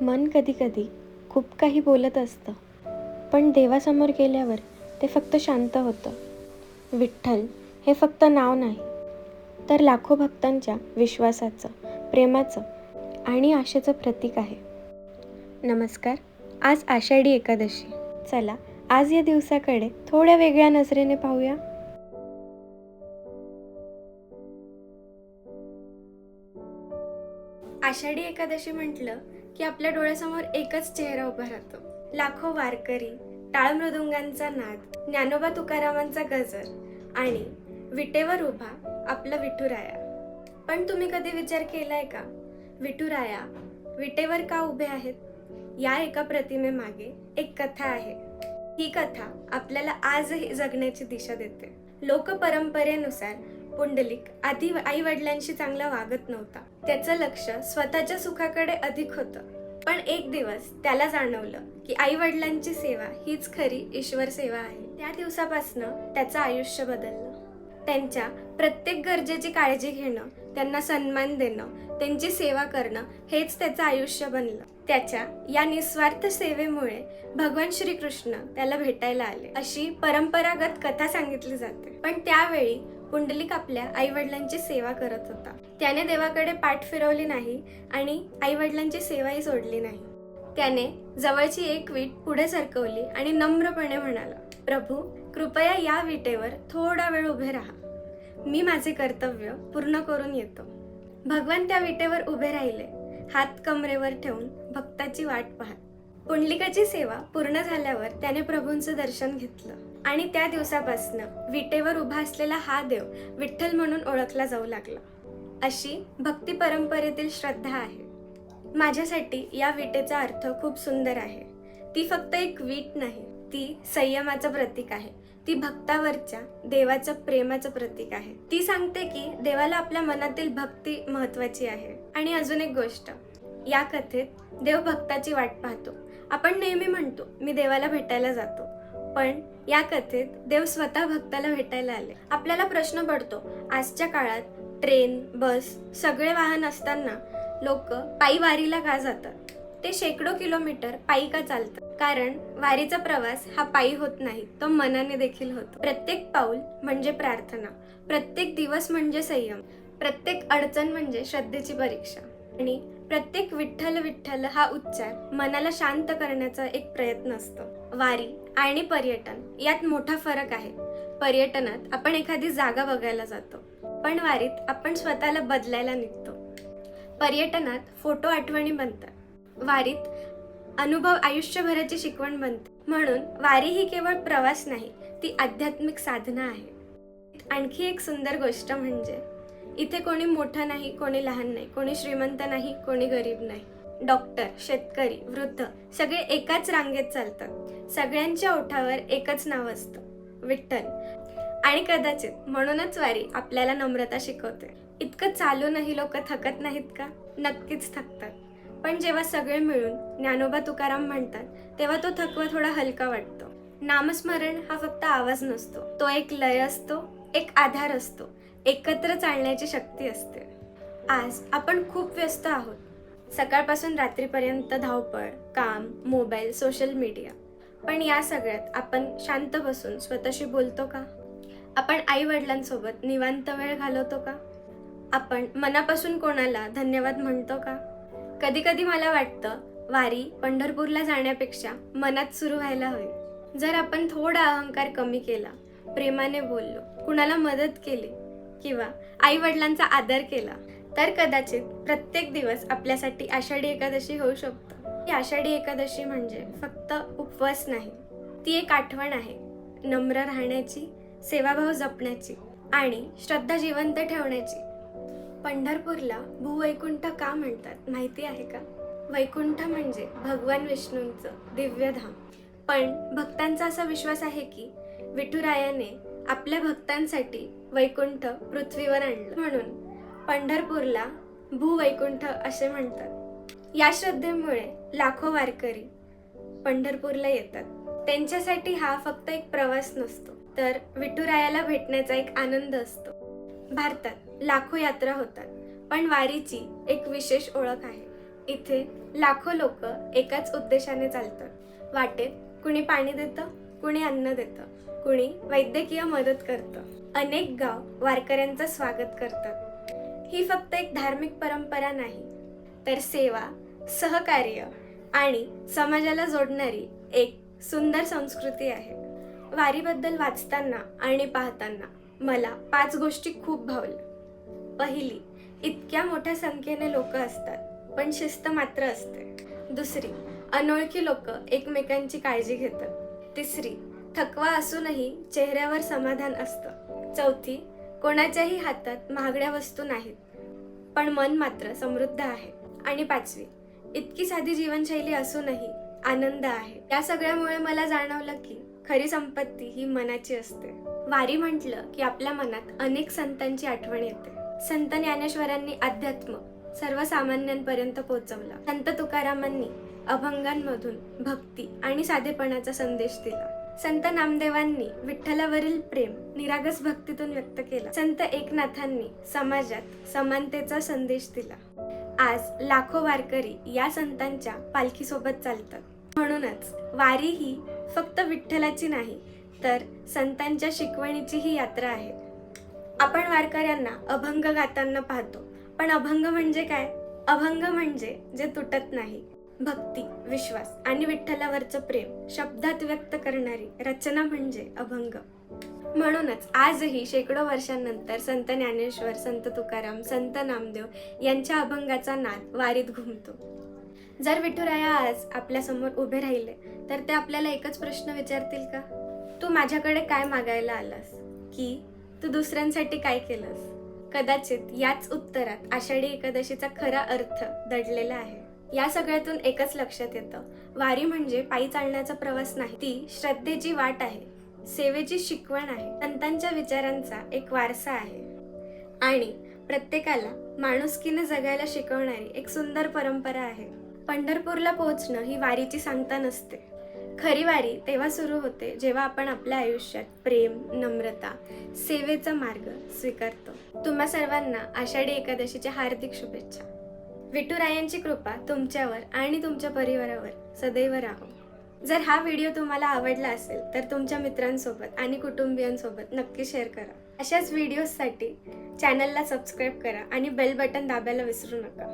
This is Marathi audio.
मन कधीकधी खूप काही बोलत असतं, पण देवासमोर गेल्यावर ते फक्त शांत होतं. विठ्ठल हे फक्त नाव नाही, तर लाखो भक्तांच्या विश्वासाचं, प्रेमाचं आणि आशेचं प्रतीक आहे. नमस्कार. आज आषाढी एकादशी. चला आज या दिवसाकडे थोड्या वेगळ्या नजरेने पाहूया. आषाढी एकादशी म्हटलं की आपल्या डोळ्यासमोर एकच चेहरा उभा राहतो. लाखो वारकरी, टाळ मृदुंगांचा नाद, ज्ञानोबा तुकारामांचा गजर आणि विटेवर उभा आपला विठुराया. पण तुम्ही कधी विचार केलाय का, विठुराया विटेवर का उभे आहेत? या एका प्रतिमेमागे एक कथा आहे. ही कथा आपल्याला आजही जगण्याची दिशा देते. लोक परंपरेनुसार पुंडलिक आधी आई वडिलांशी चांगला वागत नव्हता. त्याचं लक्ष स्वतःच्या सुखाकडे अधिक होतं. पण एक दिवस त्याला जाणवलं की आई वडिलांची सेवा हीच खरी ईश्वर सेवा आहे. त्या दिवसापासनं त्याचं आयुष्य बदललं. त्यांच्या प्रत्येक गरजेची काळजी घेणं, त्यांना सन्मान देणं, त्यांची सेवा करणं हेच त्याचं आयुष्य बनलं. त्याच्या या निस्वार्थ सेवेमुळे भगवान श्रीकृष्ण त्याला भेटायला आले, अशी परंपरागत कथा सांगितली जाते. पण त्यावेळी पुंडलिक आपल्या आई वडिलांची सेवा करत होता. त्याने देवाकडे पाठ फिरवली नाही आणि आई वडिलांची सेवाही सोडली नाही. त्याने जवळची एक वीट पुढे सरकवली आणि नम्रपणे म्हणाला, प्रभू कृपया या विटेवर थोडा वेळ उभे राहा. मी माझे कर्तव्य पूर्ण करून येतो. भगवान त्या विटेवर उभे राहिले, हात कमरेवर ठेवून भक्ताची वाट पाहत. पुंडलिकाची सेवा पूर्ण झाल्यावर त्याने प्रभूंचं दर्शन घेतलं आणि त्या दिवसापासनं विटेवर उभा असलेला हा देव विठ्ठल म्हणून ओळखला जाऊ लागला. अशी भक्ती परंपरेतील श्रद्धा आहे. माझ्यासाठी या विटेचा अर्थ खूप सुंदर आहे. ती फक्त एक वीट नाही, ती संयमाचं प्रतीक आहे. ती भक्तावरच्या देवाचं प्रेमाचं प्रतीक आहे. ती सांगते की देवाला आपल्या मनातील भक्ती महत्वाची आहे. आणि अजून एक गोष्ट, या कथेत देव भक्ताची वाट पाहतो. आपण नेहमी म्हणतो मी देवाला भेटायला जातो, पण या कथेत देव स्वतः भक्ताला भेटायला आले. आपल्याला प्रश्न पडतो, आजच्या काळात ट्रेन, बस सगळे वाहन असताना लोक पायी वारीला का जातात? ते शेकडो किलोमीटर पायी का चालतात? कारण वारीचा प्रवास हा पायी होत नाही, तो मनाने देखील होतो. प्रत्येक पाऊल म्हणजे प्रार्थना, प्रत्येक दिवस म्हणजे संयम, प्रत्येक अडचण म्हणजे श्रद्धेची परीक्षा आणि प्रत्येक विठ्ठल विठ्ठल हा उच्चार मनाला शांत करण्याचा एक प्रयत्न असतो. वारी आणि पर्यटन यात मोठा फरक आहे. पर्यटनात आपण एखादी जागा बघायला जातो, पण वारीत आपण स्वतःला बदलायला निघतो. पर्यटनात फोटो आठवणी बनतात, वारीत अनुभव आयुष्यभराची शिकवण बनते. म्हणून वारी ही केवळ प्रवास नाही, ती आध्यात्मिक साधना आहे. आणखी एक सुंदर गोष्ट म्हणजे इथे कोणी मोठं नाही, कोणी लहान नाही, कोणी श्रीमंत नाही, कोणी गरीब नाही. डॉक्टर, शेतकरी, वृद्ध सगळे एकाच रांगेत चालतात. सगळ्यांच्या ओठावर एकच नाव असतं, विठ्ठल. आणि कदाचित म्हणूनच वारी आपल्याला नम्रता शिकवते. इतकं चालूनही लोक थकत नाहीत का? नक्कीच थकतात. पण जेव्हा सगळे मिळून ज्ञानोबा तुकाराम म्हणतात, तेव्हा तो थकवा थोडा हलका वाटतो. नामस्मरण हा फक्त आवाज नसतो, तो एक लय असतो, एक आधार असतो, एकत्र चालण्याची शक्ती असते. आज आपण खूप व्यस्त आहोत. सकाळपासून रात्रीपर्यंत धावपळ, काम, मोबाईल, सोशल मीडिया. पण या सगळ्यात आपण शांत बसून स्वतःशी बोलतो का? आपण आई वडिलांसोबत निवांत वेळ घालवतो का? आपण मनापासून कोणाला धन्यवाद म्हणतो का? कधी कधी मला वाटतं, वारी पंढरपूरला जाण्यापेक्षा मनात सुरू व्हायला हवी. जर आपण थोडा अहंकार कमी केला, प्रेमाने बोललो, कुणाला मदत केली किंवा आई वडिलांचा आदर केला, तर कदाचित प्रत्येक दिवस आपल्यासाठी आषाढी एकादशी होऊ शकतो. ही आषाढी एकादशी म्हणजे फक्त उपवास नाही, ती एक आठवण आहे नम्र राहण्याची, सेवाभाव जपण्याची आणि श्रद्धा जिवंत ठेवण्याची. पंढरपूरला भूवैकुंठ का म्हणतात माहिती आहे का? वैकुंठ म्हणजे भगवान विष्णूंचं दिव्य धाम. पण भक्तांचा असा विश्वास आहे की विठुरायाने आपल्या भक्तांसाठी वैकुंठ पृथ्वीवर आणलं, म्हणून पंढरपूरला भूवैकुंठ असे म्हणतात. या श्रद्धेमुळे लाखो वारकरी पंढरपूरला येतात. त्यांच्यासाठी हा फक्त एक प्रवास नसतो, तर विठुरायाला भेटण्याचा एक आनंद असतो. भारतात लाखो यात्रा होतात, पण वारीची एक विशेष ओळख आहे. इथे लाखो लोक एकाच उद्देशाने चालतात. वाटेत कुणी पाणी देतं, कुणी अन्न देतं, कुणी वैद्यकीय मदत करतं. अनेक गाव वारकऱ्यांचं स्वागत करतात. ही फक्त एक धार्मिक परंपरा नाही, तर सेवा, सहकार्य आणि समाजाला जोडणारी एक सुंदर संस्कृती आहे. वारीबद्दल वाचताना आणि पाहताना मला 5 गोष्टी खूप भावल्या. पहिली, इतक्या मोठ्या संख्येने लोक असतात पण शिस्त मात्र असते. दुसरी, अनोळखी लोक एकमेकांची काळजी घेतात. तिसरी, थकवा असूनही चेहऱ्यावर समाधान असतं. चौथी, कोणाच्याही हातात महागड्या वस्तू नाहीत पण मन मात्र समृद्ध आहे. आणि पाचवी, इतकी साधी जीवनशैली असूनही आनंद आहे. या सगळ्यामुळे मला जाणवलं की खरी संपत्ती ही मनाची असते. वारी म्हटलं की आपल्या मनात अनेक संतांची आठवण येते. संत ज्ञानेश्वरांनी अध्यात्म सर्वसामान्यांपर्यंत पोहोचवला. संत तुकारामांनी अभंगांमधून भक्ती आणि साधेपणाचा संदेश दिला. संत नामदेवांनी विठ्ठलावरील प्रेम निरागस भक्तीतून व्यक्त केला. संत एकनाथांनी समाजात समानतेचा संदेश दिला. आज लाखो वारकरी या संतांच्या पालखीसोबत चालतात. म्हणूनच वारी ही फक्त विठ्ठलाची नाही, तर संतांच्या शिकवणीची ही यात्रा आहे. आपण वारकऱ्यांना अभंग गाताना पाहतो, पण अभंग म्हणजे काय? अभंग म्हणजे जे तुटत नाही. भक्ती, विश्वास आणि विठ्ठलावरचं प्रेम शब्दात व्यक्त करणारी रचना म्हणजे अभंग. म्हणूनच आजही शेकडो वर्षांनंतर संत ज्ञानेश्वर, संत तुकाराम, संत नामदेव यांच्या अभंगाचा नाद वारीत घुमतो. जर विठुराया आज आपल्या समोर उभे राहिले तर ते आपल्याला एकच प्रश्न विचारतील का? तू माझ्याकडे काय मागायला आलास? की तू दुसऱ्यांसाठी काय केलंस? कदाचित याच उत्तरात आषाढी एकादशीचा खरा अर्थ दडलेला आहे. या सगळ्यातून एकच लक्षात येतं, वारी म्हणजे पायी चालण्याचा प्रवास नाही, ती श्रद्धेची वाट आहे, सेवेची शिकवण आहे, संतांच्या विचारांचा एक वारसा आहे आणि प्रत्येकाला माणुसकीने जगायला शिकवणारी एक सुंदर परंपरा आहे. पंढरपूरला पोहोचणं ही वारीची सांगता नसते. खरी वारी तेव्हा सुरू होते जेव्हा आपण आपल्या आयुष्यात प्रेम, नम्रता, सेवेचा मार्ग स्वीकारतो. तुम्हा सर्वांना आषाढी एकादशीच्या हार्दिक शुभेच्छा. विठुरायांची कृपा तुमच्यावर आणि तुमच्या परिवारावर सदैव राहो. जर हा व्हिडिओ तुम्हाला आवडला असेल तर तुमच्या मित्रांसोबत आणि कुटुंबियांसोबत नक्की शेअर करा. अशाच व्हिडिओजसाठी चॅनलला सबस्क्राईब करा आणि बेल बटन दाबायला विसरू नका.